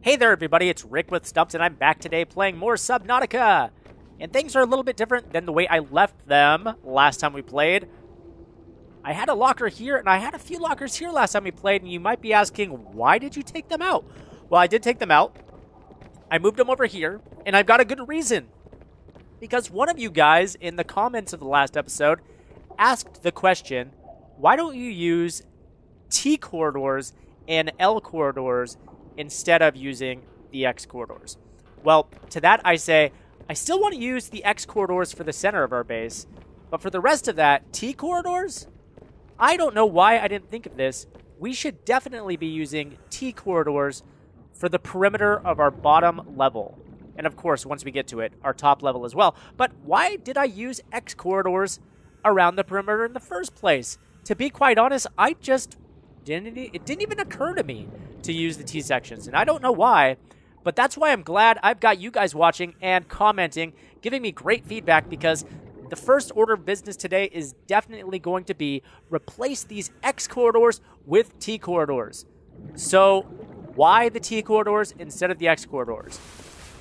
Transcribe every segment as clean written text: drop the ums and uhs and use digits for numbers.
Hey there, everybody, it's Rick with Stumpt, and I'm back today playing more Subnautica. And things are a little bit different than the way I left them last time we played. I had a locker here, and I had a few lockers here last time we played, and you might be asking, why did you take them out? Well, I did take them out. I moved them over here, and I've got a good reason. Because one of you guys in the comments of the last episode asked the question, why don't you use T corridors and L corridors instead of using the X corridors? Well, to that I say, I still want to use the X corridors for the center of our base, but for the rest of that, T corridors? I don't know why I didn't think of this. We should definitely be using T corridors for the perimeter of our bottom level. And of course, once we get to it, our top level as well. But why did I use X corridors around the perimeter in the first place? To be quite honest, it didn't even occur to me to use the T sections, and I don't know why, but that's why I'm glad I've got you guys watching and commenting, giving me great feedback, because the first order of business today is definitely going to be replace these X corridors with T corridors. So why the T corridors instead of the X corridors?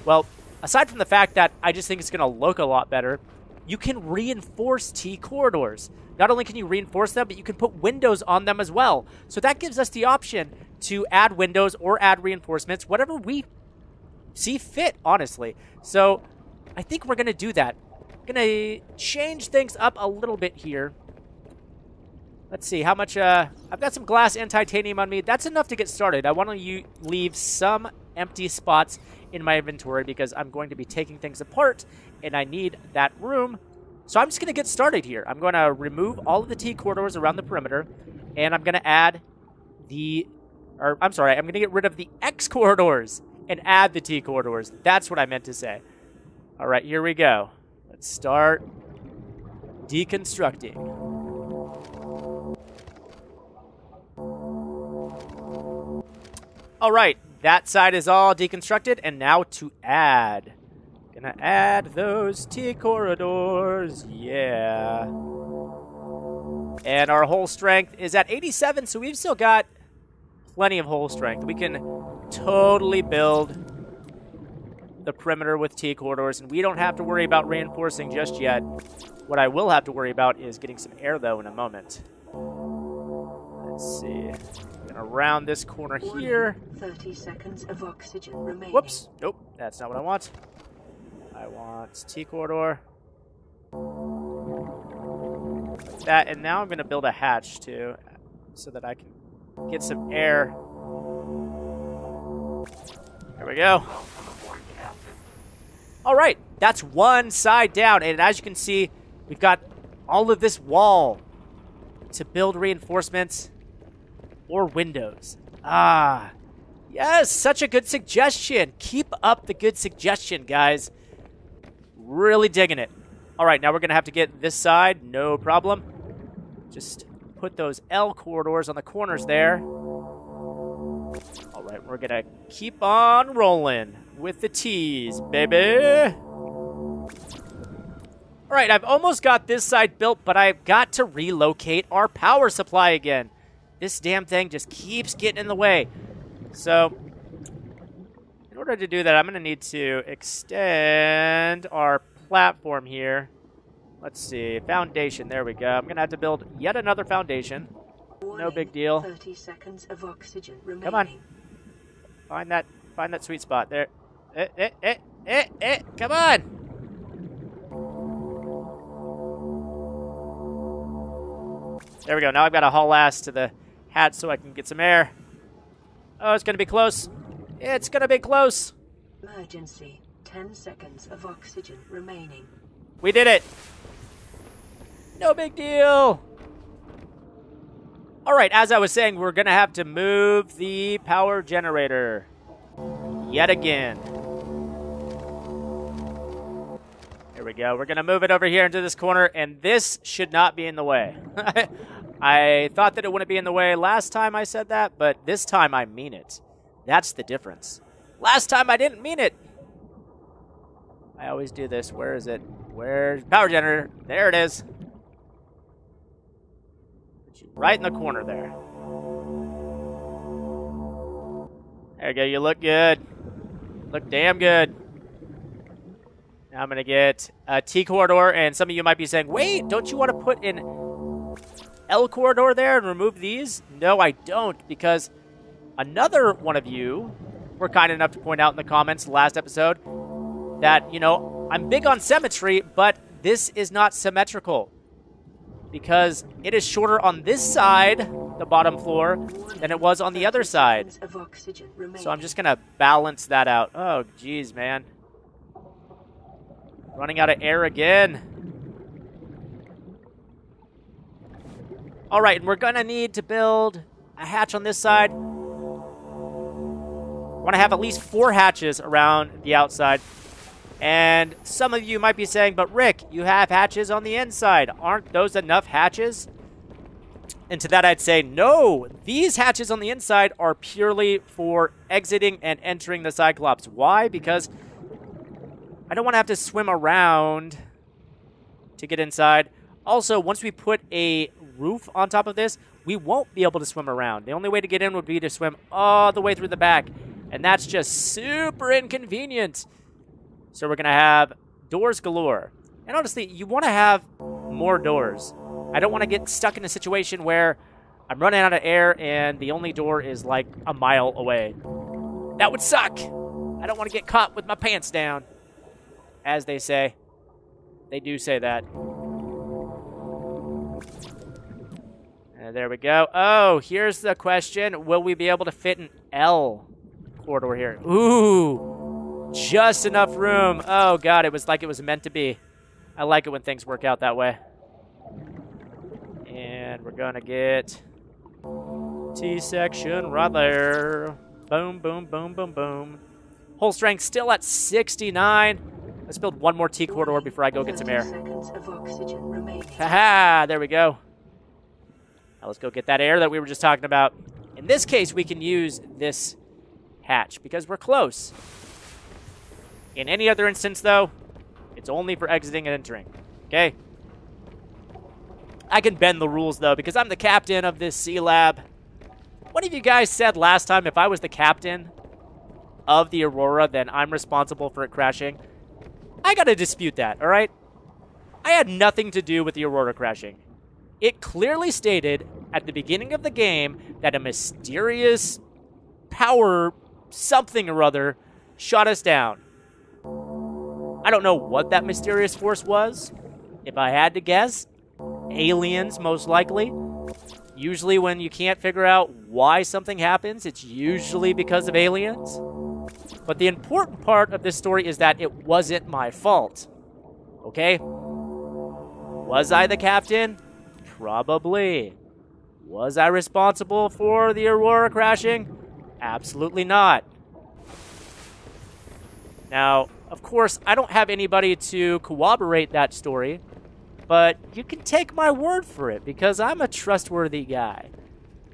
Well, aside from the fact that I just think it's going to look a lot better, you can reinforce T corridors. Not only can you reinforce them, but you can put windows on them as well. So that gives us the option to add windows or add reinforcements, whatever we see fit, honestly. So I think we're going to do that. Going to change things up a little bit here. Let's see how much, I've got some glass and titanium on me. That's enough to get started. I want to leave some empty spots in my inventory because I'm going to be taking things apart and I need that room. So I'm just going to get started here. I'm going to remove all of the T corridors around the perimeter, and I'm going to add I'm going to get rid of the X corridors and add the T corridors. That's what I meant to say. All right, here we go. Let's start deconstructing. All right, that side is all deconstructed, and now to add. Gonna add those T corridors, yeah. And our hull strength is at 87, so we've still got plenty of hull strength. We can totally build the perimeter with T corridors, and we don't have to worry about reinforcing just yet. What I will have to worry about is getting some air, though, in a moment. Let's see. Gonna round this corner here. 30 seconds of oxygen remaining. Whoops. Nope, that's not what I want. I want T corridor. Like that, and now I'm going to build a hatch too, so that I can get some air. There we go. All right, that's one side down, and as you can see, we've got all of this wall to build reinforcements or windows. Ah, yes, such a good suggestion. Keep up the good suggestion, guys. Really digging it. All right, now we're going to have to get this side. No problem. Just put those L corridors on the corners there. All right, we're going to keep on rolling with the T's, baby. All right, I've almost got this side built, but I've got to relocate our power supply again. This damn thing just keeps getting in the way. So in order to do that, I'm going to need to extend our platform here. Let's see. Foundation. There we go. I'm going to have to build yet another foundation. No big deal. 30 seconds of oxygen remaining. Come on. Find that sweet spot there. Come on. There we go. Now I've got to haul ass to the hat so I can get some air. Oh, it's going to be close. It's going to be close. Emergency. 10 seconds of oxygen remaining. We did it. No big deal. All right, as I was saying, we're going to have to move the power generator yet again. Here we go. We're going to move it over here into this corner, and this should not be in the way. I thought that it wouldn't be in the way last time I said that, but this time I mean it. That's the difference. Last time I didn't mean it. I always do this. Where is it? Where's power generator? There it is. Put you right in the corner there. There you go. You look good. Look damn good. Now I'm going to get a T corridor, and some of you might be saying, wait, don't you want to put an L corridor there and remove these? No, I don't, because another one of you were kind enough to point out in the comments last episode that, you know, I'm big on symmetry, but this is not symmetrical because it is shorter on this side, the bottom floor, than it was on the other side. So I'm just going to balance that out. Oh, geez, man. Running out of air again. All right, and we're going to need to build a hatch on this side. Want to have at least 4 hatches around the outside. And some of you might be saying, but Rick, you have hatches on the inside. Aren't those enough hatches? And to that I'd say, no, these hatches on the inside are purely for exiting and entering the Cyclops. Why? Because I don't want to have to swim around to get inside. Also, once we put a roof on top of this, we won't be able to swim around. The only way to get in would be to swim all the way through the back. And that's just super inconvenient. So we're going to have doors galore. And honestly, you want to have more doors. I don't want to get stuck in a situation where I'm running out of air and the only door is like a mile away. That would suck. I don't want to get caught with my pants down, as they say. They do say that. And there we go. Oh, here's the question. Will we be able to fit an L corridor here? Ooh, just enough room. Oh, God, it was like it was meant to be. I like it when things work out that way. And we're going to get T-section right there. Boom, boom, boom, boom, boom. Hull strength still at 69. Let's build one more T corridor before I go get some air. Haha, there we go. Now let's go get that air that we were just talking about. In this case, we can use this hatch because we're close. In any other instance, though, it's only for exiting and entering. Okay? I can bend the rules, though, because I'm the captain of this Sealab. One of you guys said last time if I was the captain of the Aurora, then I'm responsible for it crashing. I gotta dispute that, all right? I had nothing to do with the Aurora crashing. It clearly stated at the beginning of the game that a mysterious power something or other shot us down. I don't know what that mysterious force was. If I had to guess, aliens most likely. Usually when you can't figure out why something happens, it's usually because of aliens. But the important part of this story is that it wasn't my fault. Okay? Was I the captain? Probably. Was I responsible for the Aurora crashing? Absolutely not. Now, of course, I don't have anybody to corroborate that story, but you can take my word for it because I'm a trustworthy guy.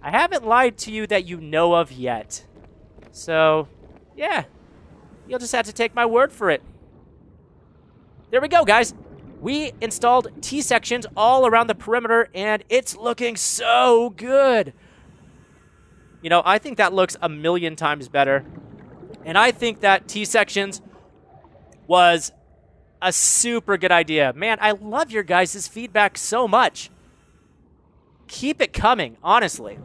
I haven't lied to you that you know of yet. So, yeah, you'll just have to take my word for it. There we go, guys. We installed T-sections all around the perimeter, and it's looking so good. You know, I think that looks a million times better. And I think that T-sections was a super good idea. Man, I love your guys' feedback so much. Keep it coming, honestly.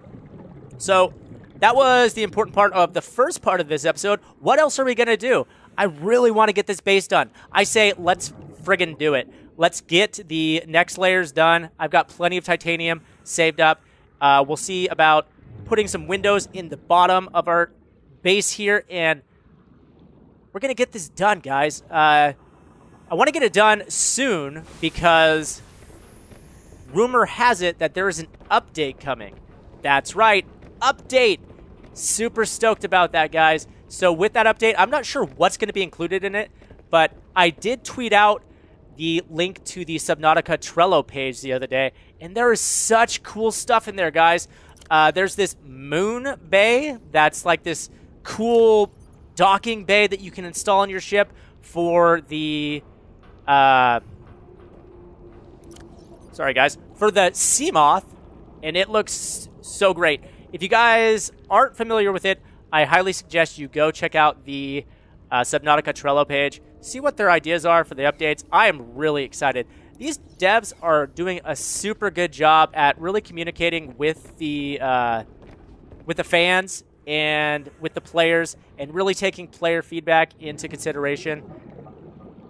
So that was the important part of the first part of this episode. What else are we going to do? I really want to get this base done. I say let's friggin' do it. Let's get the next layers done. I've got plenty of titanium saved up. We'll see about putting some windows in the bottom of our base here, and we're going to get this done, guys. I want to get it done soon because rumor has it that there is an update coming. That's right, update. Super stoked about that, guys. So with that update, I'm not sure what's going to be included in it, but I did tweet out the link to the Subnautica Trello page the other day, and there is such cool stuff in there, guys. There's this moon bay that's like this cool docking bay that you can install on your ship for the sorry guys, for the Seamoth, and it looks so great. If you guys aren't familiar with it, I highly suggest you go check out the Subnautica Trello page, see what their ideas are for the updates. I am really excited. These devs are doing a super good job at really communicating with the fans and with the players, and really taking player feedback into consideration.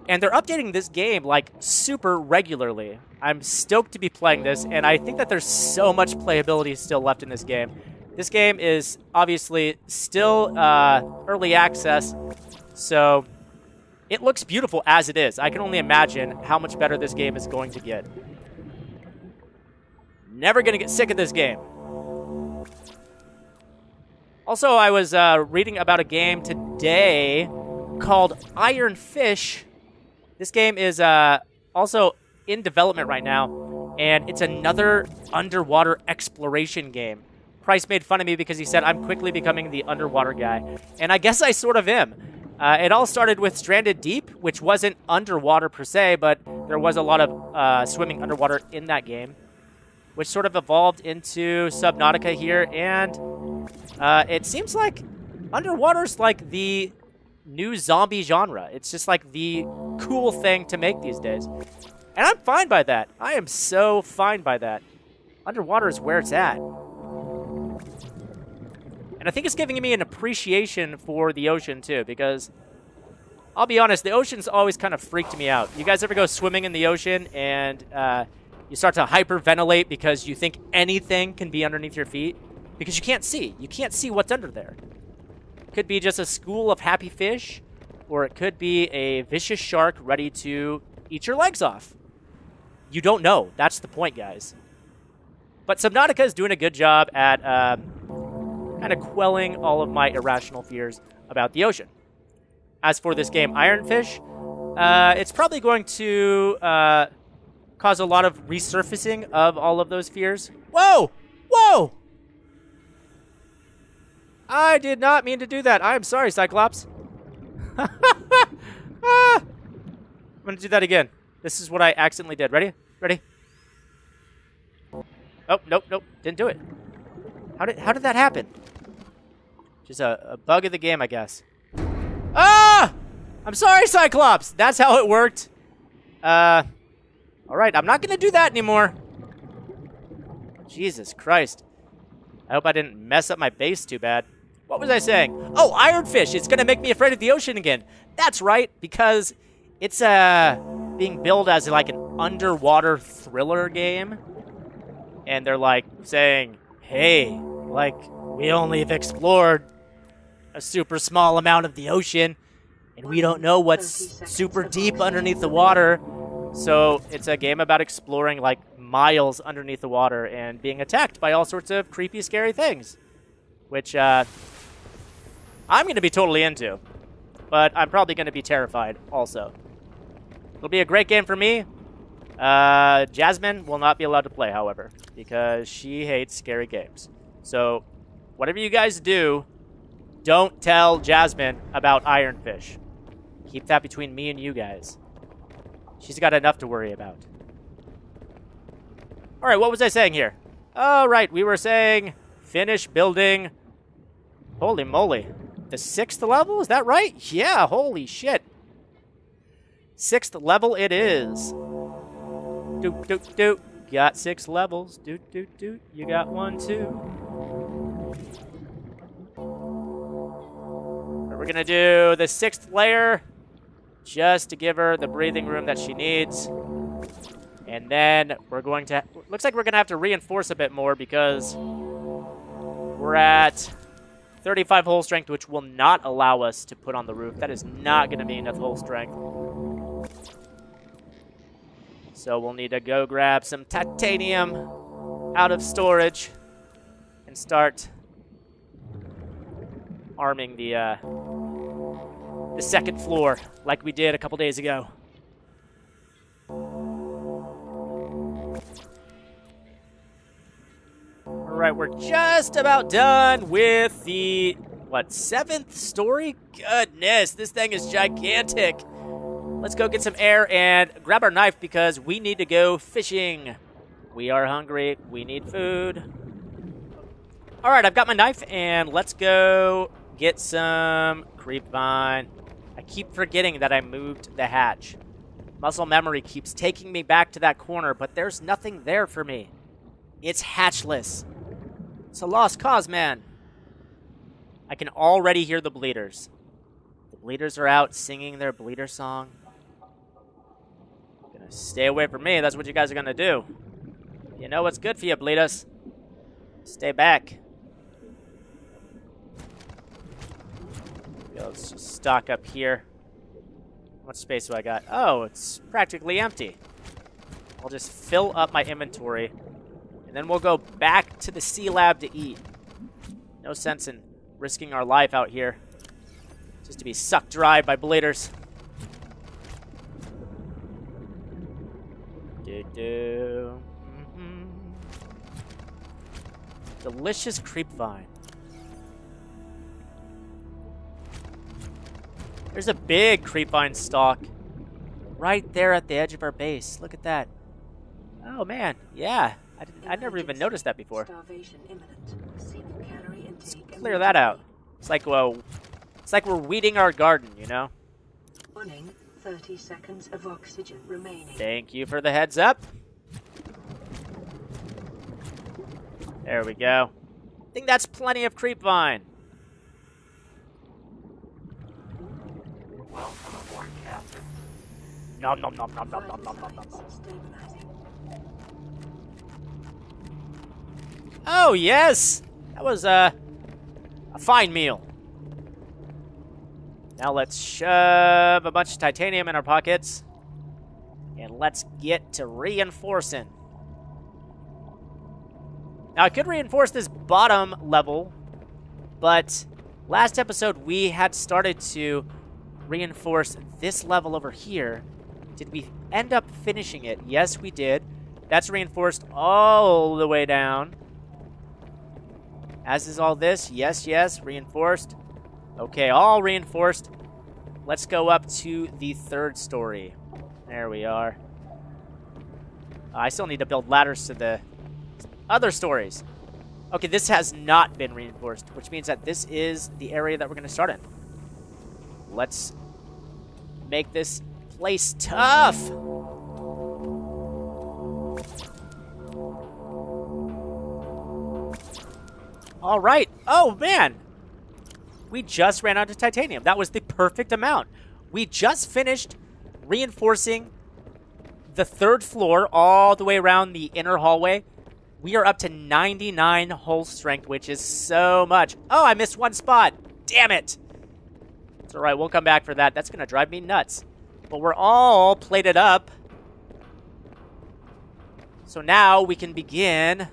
And they're updating this game like super regularly. I'm stoked to be playing this, and I think that there's so much playability still left in this game. This game is obviously still early access, so it looks beautiful as it is. I can only imagine how much better this game is going to get. Never going to get sick of this game. Also, I was reading about a game today called Iron Fish. This game is also in development right now, and it's another underwater exploration game. Price made fun of me because he said I'm quickly becoming the underwater guy, and I guess I sort of am. It all started with Stranded Deep, which wasn't underwater per se, but there was a lot of swimming underwater in that game, which sort of evolved into Subnautica here, and it seems like underwater's like the new zombie genre. It's just like the cool thing to make these days. And I'm fine by that. I am so fine by that. Underwater is where it's at. And I think it's giving me an appreciation for the ocean, too, because I'll be honest, the ocean's always kind of freaked me out. You guys ever go swimming in the ocean and you start to hyperventilate because you think anything can be underneath your feet? Because you can't see. You can't see what's under there. It could be just a school of happy fish, or it could be a vicious shark ready to eat your legs off. You don't know. That's the point, guys. But Subnautica is doing a good job at kind of quelling all of my irrational fears about the ocean. As for this game, Iron Fish, it's probably going to cause a lot of resurfacing of all of those fears. Whoa! Whoa! I did not mean to do that. I'm sorry, Cyclops. I'm going to do that again. This is what I accidentally did. Ready? Ready? Oh, nope, nope. Didn't do it. How did that happen? Just a bug of the game, I guess. Ah! I'm sorry, Cyclops. That's how it worked. All right, I'm not going to do that anymore. Jesus Christ. I hope I didn't mess up my base too bad. What was I saying? Oh, Iron Fish. It's going to make me afraid of the ocean again. That's right, because it's being billed as like an underwater thriller game. And they're like saying, hey, like, we only have explored a super small amount of the ocean, and we don't know what's super deep underneath the water. So it's a game about exploring like miles underneath the water and being attacked by all sorts of creepy, scary things, which I'm going to be totally into, but I'm probably going to be terrified also. It'll be a great game for me. Jasmine will not be allowed to play, however, because she hates scary games. So whatever you guys do, don't tell Jasmine about Iron Fish. Keep that between me and you guys. She's got enough to worry about. All right, what was I saying here? Oh, right, we were saying finish building. Holy moly. The 6th level? Is that right? Yeah, holy shit. 6th level it is. Doot, doot, doot. Got 6 levels. Doot, doot, doot. You got 1, too. We're going to do the 6th layer just to give her the breathing room that she needs. And then we're going to... Looks like we're going to have to reinforce a bit more because we're at 35 hull strength, which will not allow us to put on the roof. That is not going to be enough hull strength. So we'll need to go grab some titanium out of storage and start arming the 2nd floor like we did a couple days ago. All right, we're just about done with the, what, 7th story? Goodness, this thing is gigantic. Let's go get some air and grab our knife because we need to go fishing. We are hungry. We need food. All right, I've got my knife, and let's go get some creep vine. I keep forgetting that I moved the hatch. Muscle memory keeps taking me back to that corner, but there's nothing there for me. It's hatchless. It's a lost cause, man. I can already hear the bleeders. The bleeders are out singing their bleeder song. Gonna stay away from me. That's what you guys are gonna do. You know what's good for you, bleeders. Stay back. Let's just stock up here. How much space do I got? Oh, it's practically empty. I'll just fill up my inventory, and then we'll go back to the Sealab to eat. No sense in risking our life out here just to be sucked dry by bleeders. Delicious creep vine. There's a big creep vine stalk right there at the edge of our base. Look at that. Oh man, yeah. I'd never even noticed that before. Let's clear that out. It's like we're weeding our garden, you know? 30 seconds of oxygen remaining. Thank you for the heads up. There we go. I think that's plenty of creep vine. Nom nom nom nom nom nom nom nom nom. Oh yes, that was a fine meal. Now let's shove a bunch of titanium in our pockets, and let's get to reinforcing. Now I could reinforce this bottom level, but last episode we had started to reinforce this level over here. Did we end up finishing it? Yes, we did. That's reinforced all the way down. As is all this. Yes, yes, reinforced. Okay, all reinforced. Let's go up to the third story. There we are. I still need to build ladders to the other stories. Okay, this has not been reinforced, which means that this is the area that we're going to start in. Let's make this place tough. All right. Oh, man. We just ran out of titanium. That was the perfect amount. We just finished reinforcing the third floor all the way around the inner hallway. We are up to 99 hull strength, which is so much. Oh, I missed one spot. Damn it. It's all right. We'll come back for that. That's going to drive me nuts. But we're all plated up. So now we can begin.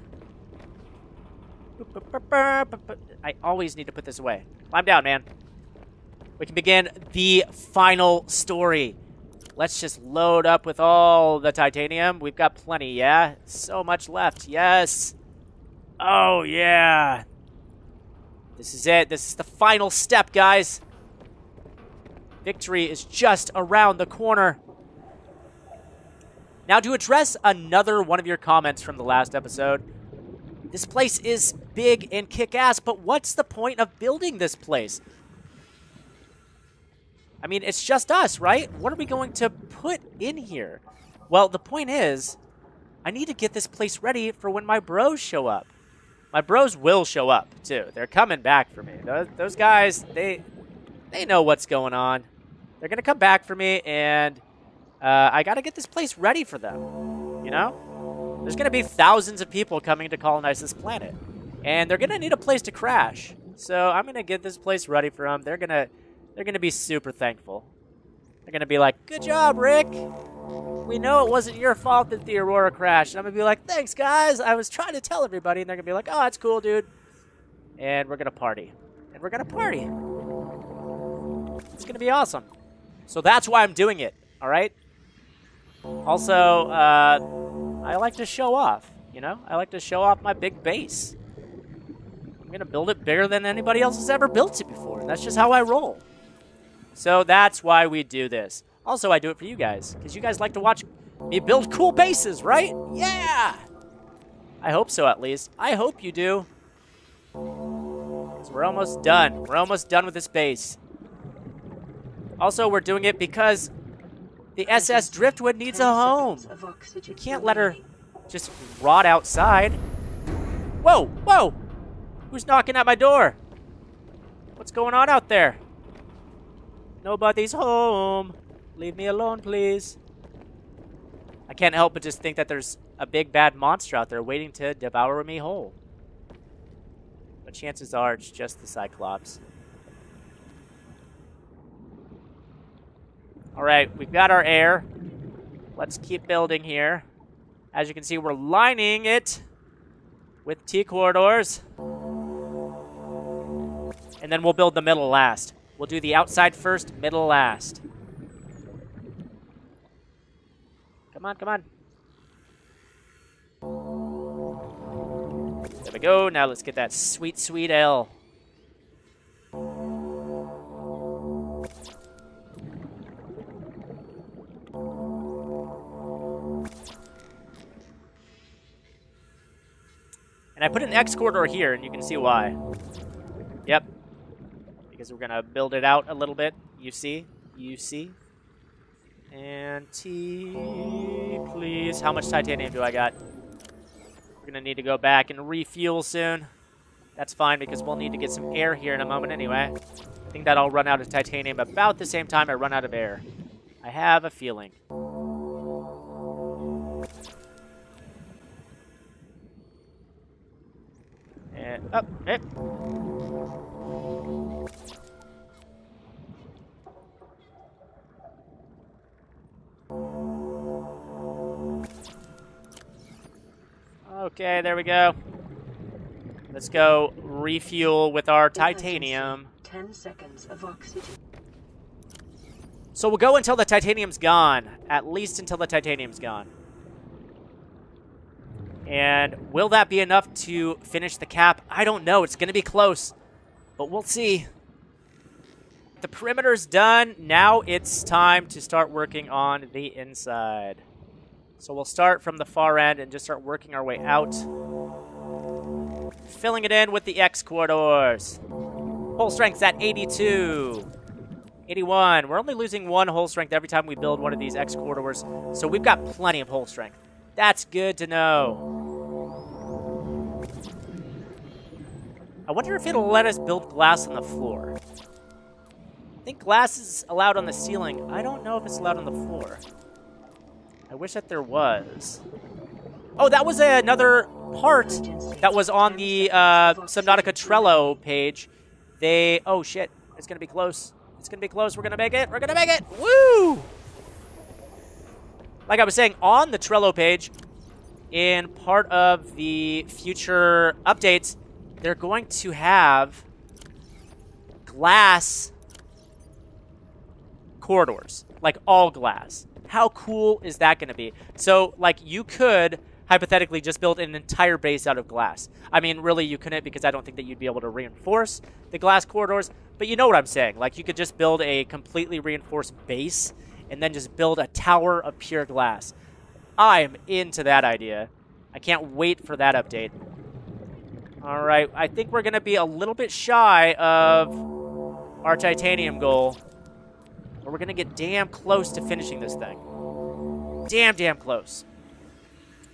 I always need to put this away. Climb down, man. We can begin the final story. Let's just load up with all the titanium. We've got plenty, yeah? So much left, yes. Oh, yeah. This is it. This is the final step, guys. Victory is just around the corner. Now, to address another one of your comments from the last episode, this place is big and kick-ass, but what's the point of building this place? I mean, it's just us, right? What are we going to put in here? Well, the point is, I need to get this place ready for when my bros show up. My bros will show up, too. They're coming back for me. Those guys, they know what's going on. They're going to come back for me, and I got to get this place ready for them, you know? There's going to be thousands of people coming to colonize this planet, and they're going to need a place to crash. So I'm going to get this place ready for them. They're going to be super thankful. They're going to be like, good job, Rick. We know it wasn't your fault that the Aurora crashed. And I'm going to be like, thanks, guys. I was trying to tell everybody. And they're going to be like, oh, that's cool, dude. And we're going to party. And we're going to party. It's going to be awesome. So that's why I'm doing it, all right? Also, I like to show off, you know? I like to show off my big base. I'm going to build it bigger than anybody else has ever built it before. And that's just how I roll. So that's why we do this. Also, I do it for you guys, because you guys like to watch me build cool bases, right? Yeah! I hope so, at least. I hope you do. So we're almost done. We're almost done with this base. Also, we're doing it because the SS Driftwood needs a home. We can't let her just rot outside. Whoa, whoa! Who's knocking at my door? What's going on out there? Nobody's home. Leave me alone, please. I can't help but just think that there's a big bad monster out there waiting to devour me whole. But chances are it's just the Cyclops. Alright, we've got our air. Let's keep building here. As you can see, we're lining it with T corridors. And then we'll build the middle last. We'll do the outside first, middle last. Come on, come on. There we go. Now let's get that sweet, sweet L. And I put an X corridor here, and you can see why. Yep. Because we're going to build it out a little bit. You see? You see? And T, please. How much titanium do I got? We're going to need to go back and refuel soon. That's fine, because we'll need to get some air here in a moment anyway. I think that I'll run out of titanium about the same time I run out of air. I have a feeling. And up, oh, okay, there we go. Let's go refuel with our titanium. 10 seconds of oxygen. So we'll go until the titanium's gone. At least until the titanium's gone. And will that be enough to finish the cap? I don't know. It's going to be close. But we'll see. The perimeter's done. Now it's time to start working on the inside. So we'll start from the far end and just start working our way out. Filling it in with the X corridors. Hull strength's at 82. 81. We're only losing 1 hull strength every time we build one of these X corridors. So we've got plenty of hull strength. That's good to know. I wonder if it'll let us build glass on the floor. I think glass is allowed on the ceiling. I don't know if it's allowed on the floor. I wish that there was. Oh, that was another part that was on the Subnautica Trello page. Oh shit, it's gonna be close. It's gonna be close, we're gonna make it, Woo! Like I was saying, on the Trello page, in part of the future updates, they're going to have glass corridors, like all glass. How cool is that going to be? So, like, you could hypothetically just build an entire base out of glass. I mean, really, you couldn't, because I don't think that you'd be able to reinforce the glass corridors, but you know what I'm saying. Like, you could just build a completely reinforced base and then just build a tower of pure glass. I'm into that idea. I can't wait for that update. All right, I think we're going to be a little bit shy of our titanium goal. But we're going to get damn close to finishing this thing. Damn close.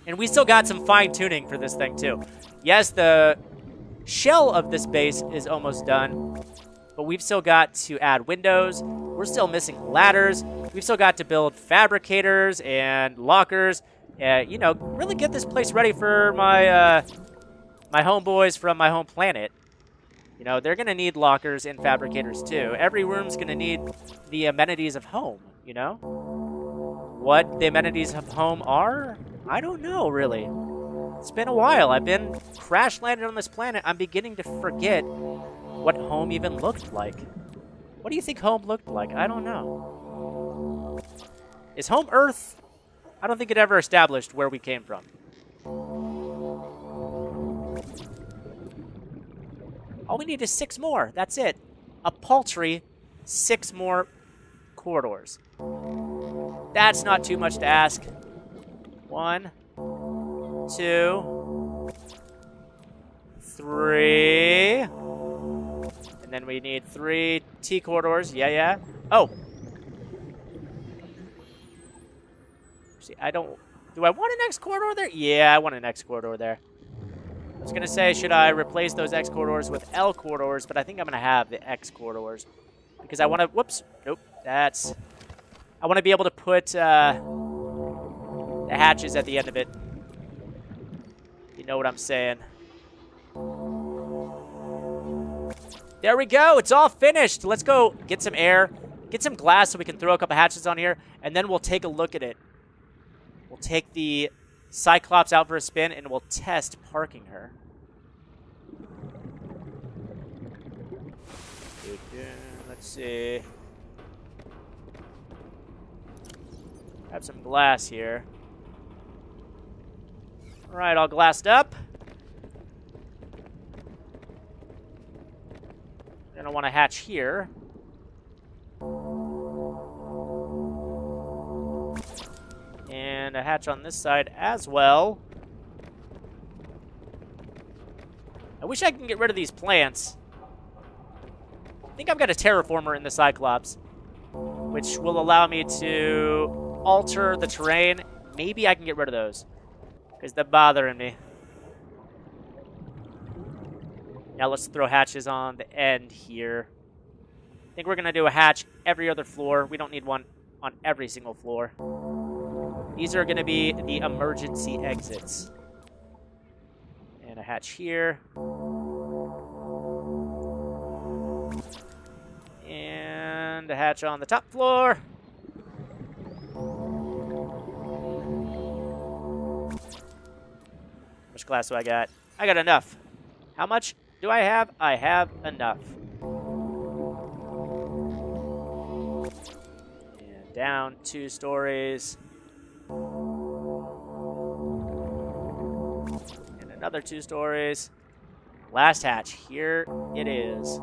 And we still got some fine-tuning for this thing, too. Yes, the shell of this base is almost done, but we've still got to add windows. We're still missing ladders. We've still got to build fabricators and lockers. You know, really get this place ready for my my homeboys from my home planet. You know, they're going to need lockers and fabricators, too. Every room's going to need the amenities of home, you know? What the amenities of home are? I don't know, really. It's been a while. I've been crash-landed on this planet. I'm beginning to forget what home even looked like. What do you think home looked like? I don't know. Is home Earth? I don't think it ever established where we came from. All we need is 6 more. That's it. A paltry 6 more corridors. That's not too much to ask. 1, 2, 3. then we need 3 T corridors. Yeah, yeah. Oh. See, I don't... Do I want an X corridor there? Yeah, I want an X corridor there. I was going to say, should I replace those X corridors with L corridors? But I think I'm going to have the X corridors. Because I want to... Whoops. Nope. That's... I want to be able to put the hatches at the end of it. You know what I'm saying. There we go. It's all finished. Let's go get some air, get some glass so we can throw a couple hatches on here, and then we'll take a look at it. We'll take the Cyclops out for a spin, and we'll test parking her. Let's see. Grab some glass here. All right, all glassed up. Then I want to hatch here. And a hatch on this side as well. I wish I can get rid of these plants. I think I've got a terraformer in the Cyclops, which will allow me to alter the terrain. Maybe I can get rid of those, because they're bothering me. Now let's throw hatches on the end here. I think we're going to do a hatch every other floor. We don't need one on every single floor. These are going to be the emergency exits. And a hatch here. And a hatch on the top floor. How much glass do I got? I got enough. How much do I have? I have enough. And down 2 stories. And another 2 stories. Last hatch. Here it is.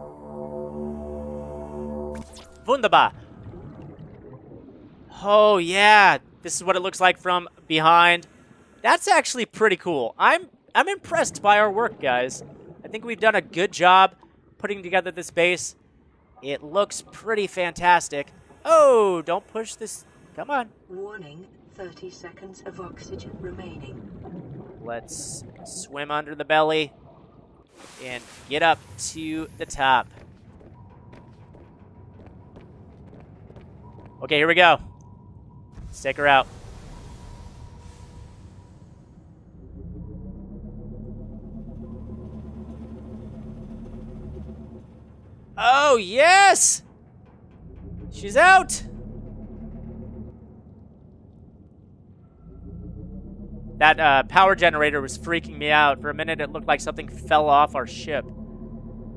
Wunderbar. Oh, yeah. This is what it looks like from behind. That's actually pretty cool. I'm impressed by our work, guys. I think we've done a good job putting together this base. It looks pretty fantastic. Oh, don't push this. Come on. Warning, 30 seconds of oxygen remaining. Let's swim under the belly and get up to the top. Okay, here we go. Let's take her out. Oh, yes! She's out! That power generator was freaking me out. For a minute, it looked like something fell off our ship.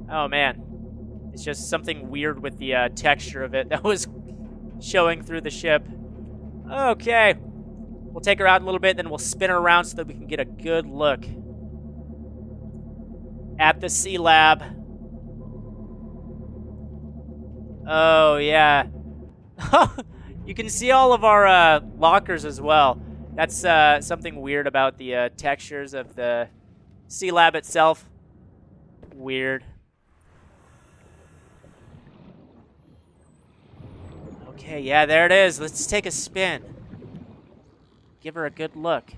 Oh, man. It's just something weird with the texture of it that was showing through the ship. Okay. We'll take her out a little bit, then we'll spin her around so that we can get a good look at the Sealab. Oh, yeah. You can see all of our lockers as well. That's something weird about the textures of the Sealab itself. Weird. Okay, yeah, there it is. Let's take a spin. Give her a good look.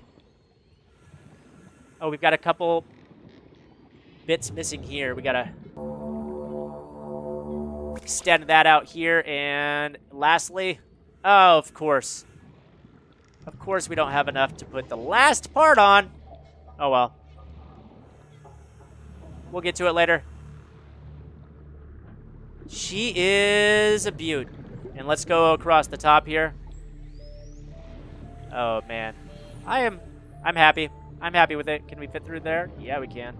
Oh, we've got a couple bits missing here. We gotta extend that out here. And lastly, oh, of course. Of course we don't have enough to put the last part on. Oh, well. We'll get to it later. She is a beaut. And let's go across the top here. Oh, man. I'm happy. I'm happy with it. Can we fit through there? Yeah, we can.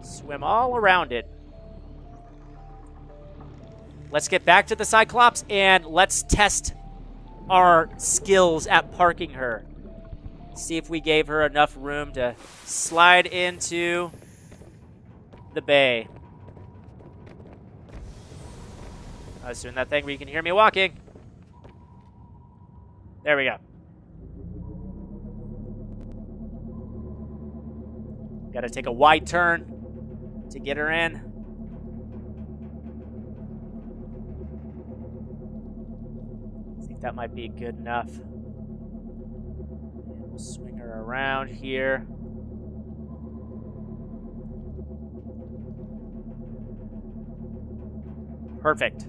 Swim all around it. Let's get back to the Cyclops and let's test our skills at parking her. See if we gave her enough room to slide into the bay. I was doing that thing where you can hear me walking. There we go. Got to take a wide turn to get her in. that might be good enough. We'll swing her around here. Perfect.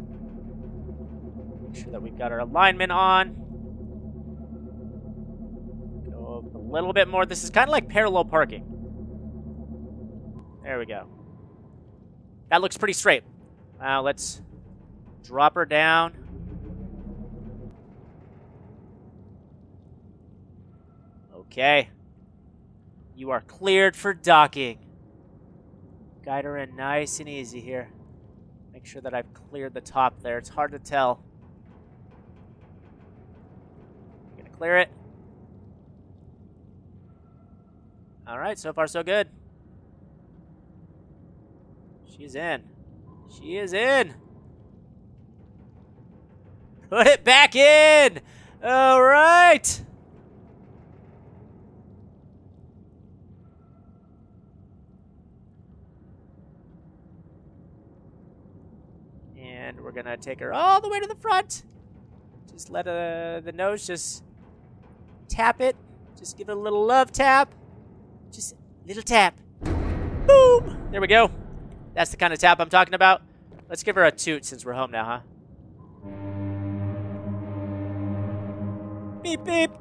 Make sure that we've got our alignment on. Go up a little bit more. This is kind of like parallel parking. There we go. That looks pretty straight. Now let's drop her down. Okay. You are cleared for docking. Guide her in nice and easy here. Make sure that I've cleared the top there. It's hard to tell. Gonna clear it. All right, so far so good. She's in. She is in. Put it back in. All right. And we're going to take her all the way to the front. Just let the nose just tap it. Just give it a little love tap. Just a little tap. Boom. There we go. That's the kind of tap I'm talking about. Let's give her a toot since we're home now, huh? Beep, beep.